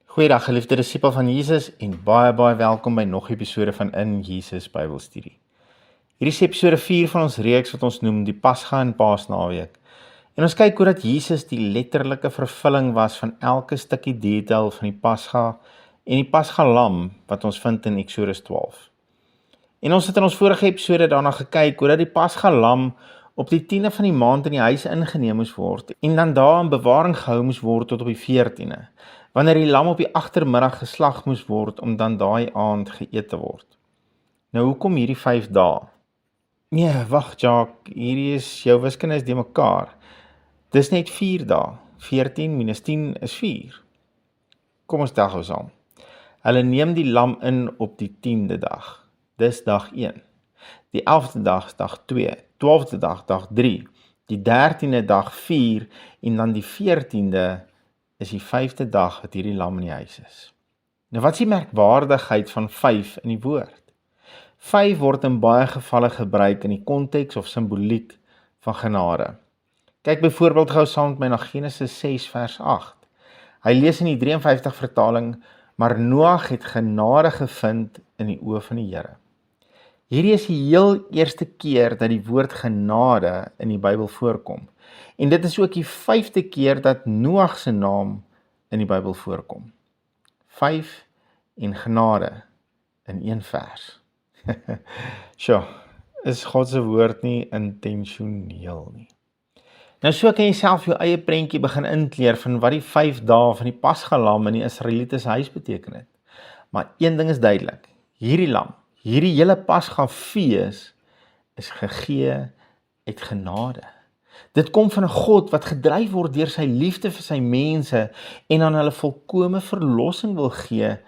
Goeiedag geliefde disipel van Jesus en baie welkom by nog 'n episode van In Jesus Bybelstudie. Hierdie is episode 4 van ons reeks wat ons noem die Pasga en Paasnaweek. En ons kyk hoe dat Jesus die letterlike vervulling was van elke stukkie detail van die Pasga en die Pasga lam wat ons vind in Eksodus 12. En ons het in ons vorige episode daarna gekyk hoe dat die Pasga lam op die 10de van die maand in die huis ingeneem moes word en dan daar in bewaring gehou moes word tot op die 14de. Wanneer die lam op die agtermiddag geslag moes word om dan daai aand geëet te word. Nou hoekom hierdie 5 dae? Nee, wag Jacques, hierdie is jou wiskunde is de mekaar. Dis net 4 dae. 14 minus 10 is 4. Kom ons tel gou saam. Hulle neem die lam in op die 10de dag. Dis dag 1. Die 11de dag is dag 2. 12de dag, dag 3. Die 13de dag 4 en dan die 14de is die 5de dag wat hierdie lam in die huis is. Nou wat is die merkwaardigheid van 5 in die woord? 5 word in baie gevalle gebruik in die konteks of simboliek van genade. Kyk byvoorbeeld gou saam met my na Genesis 6 vers 8. Hy lees in die 53 vertaling, maar Noag het genade gevind in die oë van die Here. Hierdie is die heel eerste keer dat die woord genade in die Bybel voorkom. En dit is ook die 5de keer dat Noag se naam in die Bybel voorkom. 5 en genade in 1 vers. Sjoe, is God se woord nie intentioneel nie. Nou so kan jy self jou eie prentjie begin inkleer van wat die 5 dae van die Pasga lam in die Israeliete se huis beteken het. Maar een ding is duidelik, hierdie lam, hierdie hele Pasga fees is gegee uit genade. Dit kom van 'n God wat gedryf word deur sy liefde vir sy mense en aan hulle volkome verlossing wil gee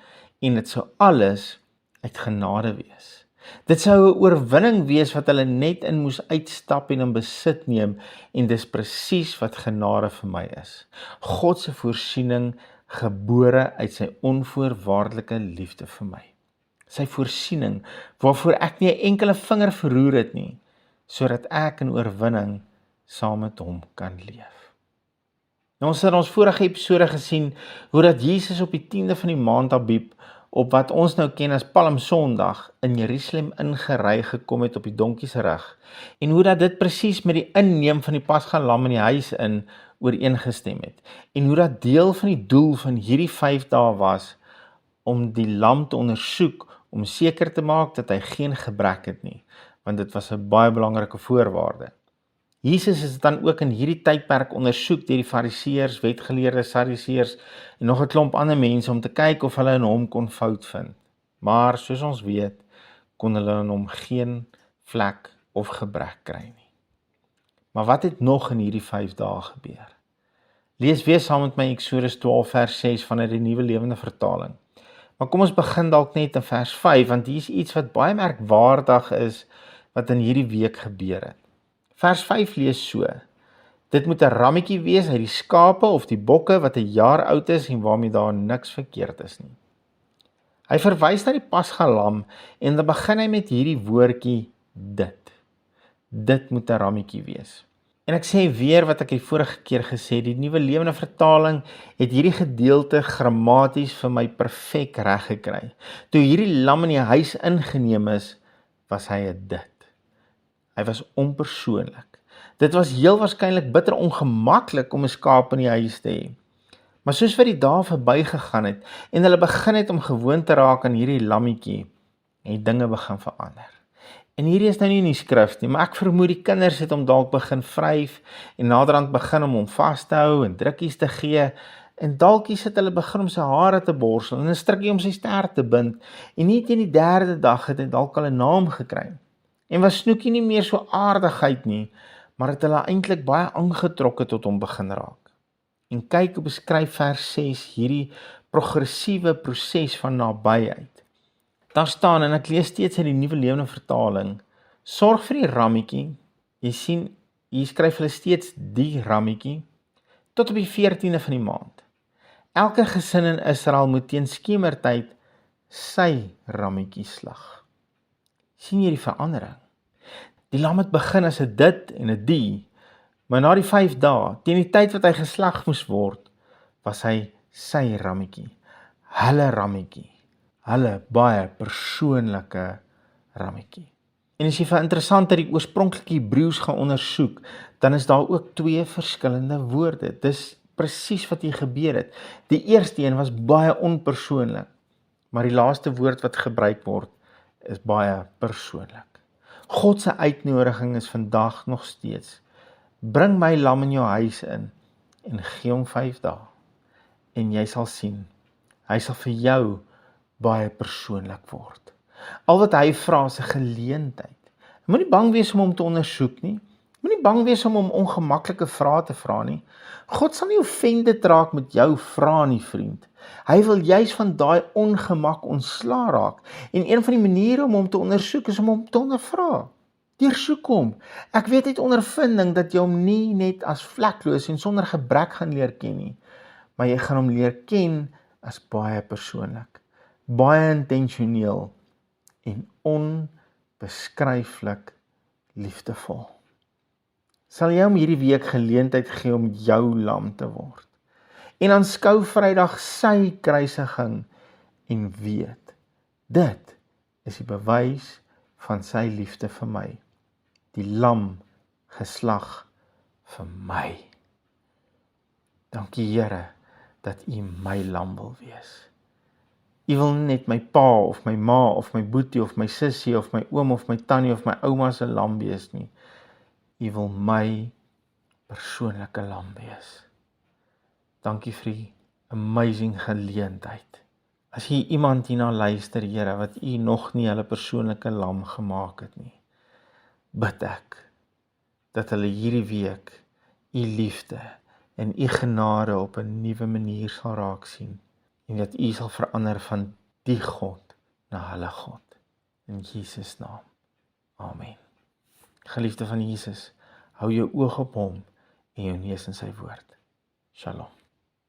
en dit sou alles uit genade wees. Dit sou 'n oorwinning wees wat hulle net in moes uitstap en in besit neem en dis presies wat genade vir my is. God se voorsiening gebore uit sy onvoorwaardelike liefde vir my. Sy voorsiening waarvoor ek nie 'n enkele vinger verroer het nie, sodat ek in oorwinning saam met hom kan leef. Nou ons het in ons vorige episode gesien hoe dat Jesus op die 10de van die maand Abib op wat ons nou ken as Palm Sondag in Jerusalem ingery gekom het op die donkie se rug en hoe dat dit presies met die inneem van die Pasga lam in die huis in ooreengestem het en hoe dat deel van die doel van hierdie 5 dae was om die lam te ondersoek om seker te maak dat hy geen gebrek het nie, want dit was 'n baie belangrike voorwaarde. Jesus is dan ook in hierdie tydperk ondersoek deur die Fariseërs, wetgeleerdes, Sadduseërs en nog 'n klomp ander mense om te kyk of hulle in hom kon fout vind. Maar soos ons weet, kon hulle in hom geen vlek of gebrek kry nie. Maar wat het nog in hierdie 5 dae gebeur? Lees weer saam met my Eksodus 12 vers 6 vanuit die Nuwe Lewende Vertaling. Maar kom ons begin dalk net in vers 5, want hier is iets wat baie merkwaardig is wat in hierdie week gebeur het. Vers 5 lees so: dit moet 'n rammetjie wees uit die skape of die bokke wat 'n jaar oud is en waarmee daar niks verkeerd is nie. Hy verwys na die Pasga lam en dan begin hy met hierdie woordjie dit. Dit moet 'n rammetjie wees. En ek sê weer wat ek die vorige keer gesê het, die Nuwe Lewende Vertaling het hierdie gedeelte grammaties vir my perfek reg gekry. Toe hierdie lam in die huis ingeneem is, was hy 'n dit. Hy was onpersoonlik. Dit was heel waarskynlik bitter ongemaklik om 'n skaap in die huis te hê. Maar soos wat die dae verbygegaan het en hulle begin het om gewoon te raak aan hierdie lammetjie, het dinge begin verander. En hierdie is nou nie in die skrif nie, maar ek vermoed die kinders het hom dalk begin vryf en naderhand begin om hom vas te hou en drukkies te gee en dalkies het hulle begin om sy hare te borsel en 'n strikkie om sy stert te bind en nie teen die 3de dag het hy dalk al 'n naam gekry. En was Snoekie nie meer so aardigheid nie, maar het hulle eintlik baie aangetrokke tot hom begin raak. En kyk hoe beskryf vers 6 hierdie progressiewe proses van nabyheid. Daar staan, en ek lees steeds uit die Nuwe Lewende Vertaling, sorg vir die rammetjie, jy sien, hier skryf hulle steeds die rammetjie, tot op die 14de van die maand. Elke gesin in Israel moet teen skemertyd sy rammetjie slag. Sien jy die verandering? Die lam het begin as 'n dit en 'n die, maar na die 5 dae, teen die tyd wat hy geslag moes word, was hy sy rammetjie. hulle rammetjie, hulle baie persoonlike rammetjie. En as jy vir interessanter die oorspronklike Hebreëus gaan ondersoek, dan is daar ook 2 verskillende woorde. Dis presies wat hier gebeur het. Die eerste een was baie onpersoonlik, maar die laaste woord wat gebruik word, is baie persoonlik. God se uitnodiging is vandag nog steeds, bring my lam in jou huis in, en gee hom 5 dae, en jy sal sien, hy sal vir jou baie persoonlik word. Al wat hy vra is 'n geleentheid. Moenie bang wees om hom te ondersoek nie. Moenie bang wees om hom ongemaklike vrae te vra nie. God sal nie offended raak met jou vrae nie, vriend. Hy wil juis van daai ongemak ontslaa raak. En een van die maniere om hom te ondersoek is om hom te ondervra. Deursoek hom. Ek weet uit ondervinding dat jy hom nie net as vlekloos en sonder gebrek gaan leer ken nie, maar jy gaan hom leer ken as baie persoonlik, baie intentioneel en onbeskryflik liefdevol. Sal jy hom hierdie week geleentheid gee om jou lam te word? En aanskou Vrydag sy kruisiging en weet, dit is die bewys van sy liefde vir my, die lam geslag vir my. Dankie Here, dat U my lam wil wees. U wil nie net my pa of my ma of my boetie of my sussie of my oom of my tannie of my ouma se lam wees nie. U wil my persoonlike lam wees. Dankie vir die amazing geleentheid. As jy iemand hierna luister, Here, wat U nog nie hulle persoonlike lam gemaak het nie, bid ek dat hulle hierdie week U liefde en U genade op 'n nuwe manier sal raak sien en dat U sal verander van die God na hulle God. In Jesus naam. Amen. Geliefde van Jesus, hou jou oog op hom en jou neus in sy woord. Shalom.